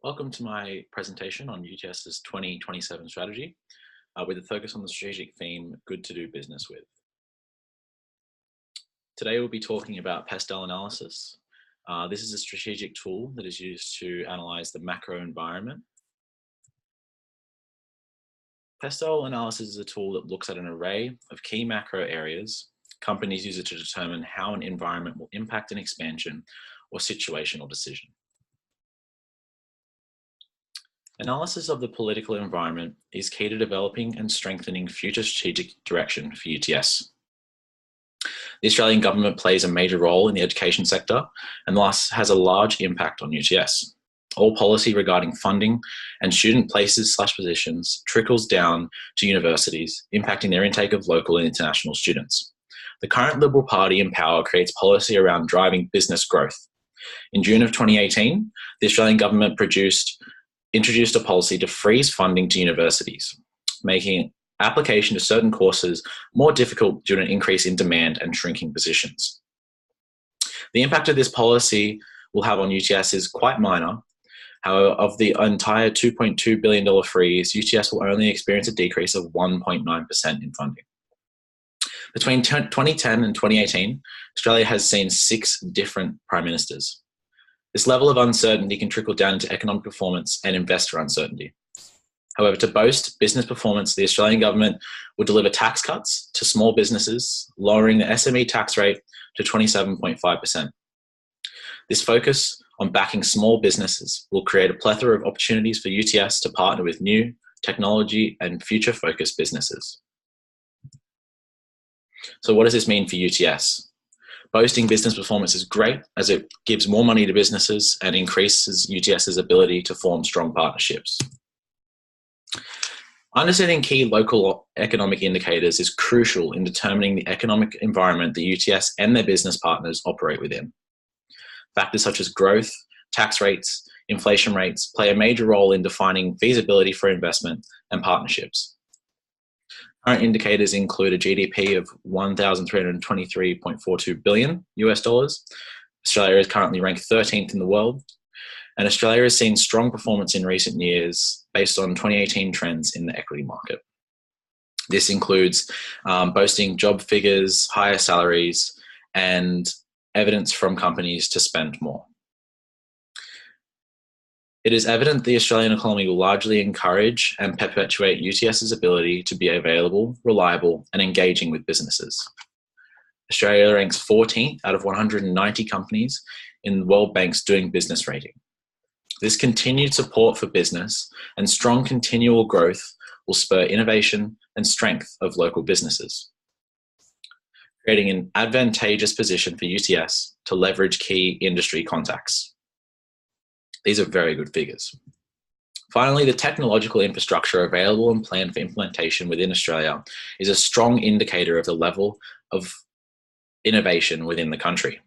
Welcome to my presentation on UTS's 2027 strategy with a focus on the strategic theme, good to do business with. Today we'll be talking about PESTEL analysis. This is a strategic tool that is used to analyze the macro environment. PESTEL analysis is a tool that looks at an array of key macro areas. Companies use it to determine how an environment will impact an expansion or situational decision. Analysis of the political environment is key to developing and strengthening future strategic direction for UTS. The Australian government plays a major role in the education sector and thus has a large impact on UTS. All policy regarding funding and student places/positions trickles down to universities, impacting their intake of local and international students. The current Liberal Party in power creates policy around driving business growth. In June of 2018, the Australian government introduced a policy to freeze funding to universities, making application to certain courses more difficult due to an increase in demand and shrinking positions. The impact of this policy will have on UTS is quite minor. However, of the entire $2.2 billion freeze, UTS will only experience a decrease of 1.9% in funding. Between 2010 and 2018, Australia has seen 6 different prime ministers. This level of uncertainty can trickle down into economic performance and investor uncertainty. However, to boast business performance, the Australian government will deliver tax cuts to small businesses, lowering the SME tax rate to 27.5%. This focus on backing small businesses will create a plethora of opportunities for UTS to partner with new technology and future-focused businesses. So what does this mean for UTS? Boasting business performance is great as it gives more money to businesses and increases UTS's ability to form strong partnerships. Understanding key local economic indicators is crucial in determining the economic environment that UTS and their business partners operate within. Factors such as growth, tax rates, inflation rates play a major role in defining feasibility for investment and partnerships. Current indicators include a GDP of $1,323.42 billion US dollars. Australia is currently ranked 13th in the world, and Australia has seen strong performance in recent years based on 2018 trends in the equity market. This includes boasting job figures, higher salaries, and evidence from companies to spend more. It is evident the Australian economy will largely encourage and perpetuate UTS's ability to be available, reliable, and engaging with businesses. Australia ranks 14th out of 190 companies in the World Bank's Doing Business rating. This continued support for business and strong continual growth will spur innovation and strength of local businesses, creating an advantageous position for UTS to leverage key industry contacts. These are very good figures. Finally, the technological infrastructure available and planned for implementation within Australia is a strong indicator of the level of innovation within the country.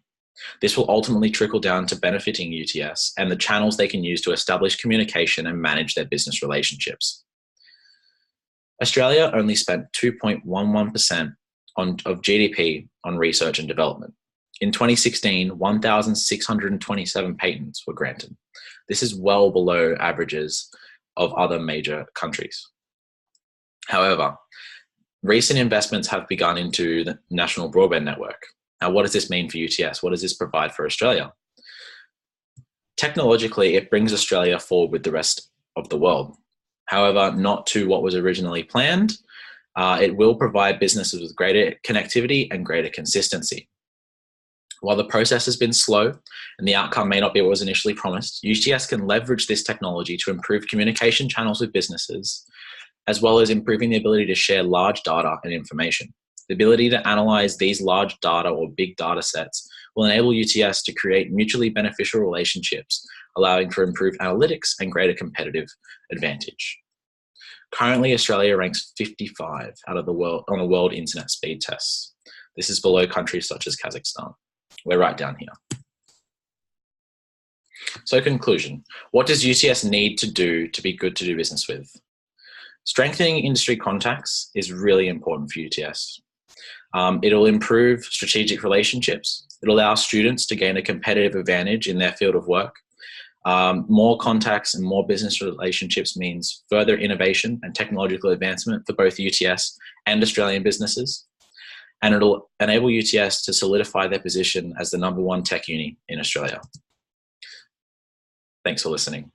This will ultimately trickle down to benefiting UTS and the channels they can use to establish communication and manage their business relationships. Australia only spent 2.11% of GDP on research and development. In 2016, 1,627 patents were granted. This is well below averages of other major countries. However, recent investments have begun into the national broadband network. Now, what does this mean for UTS? What does this provide for Australia? Technologically, it brings Australia forward with the rest of the world. However, not to what was originally planned. It will provide businesses with greater connectivity and greater consistency. While the process has been slow and the outcome may not be what was initially promised, UTS can leverage this technology to improve communication channels with businesses, as well as improving the ability to share large data and information. The ability to analyze these large data or big data sets will enable UTS to create mutually beneficial relationships, allowing for improved analytics and greater competitive advantage. Currently, Australia ranks 55 out of the world on the world internet speed tests. This is below countries such as Kazakhstan. We're right down here. So conclusion, what does UTS need to do to be good to do business with? Strengthening industry contacts is really important for UTS. It'll improve strategic relationships. It'll allow students to gain a competitive advantage in their field of work. More contacts and more business relationships means further innovation and technological advancement for both UTS and Australian businesses. And it'll enable UTS to solidify their position as the #1 tech uni in Australia. Thanks for listening.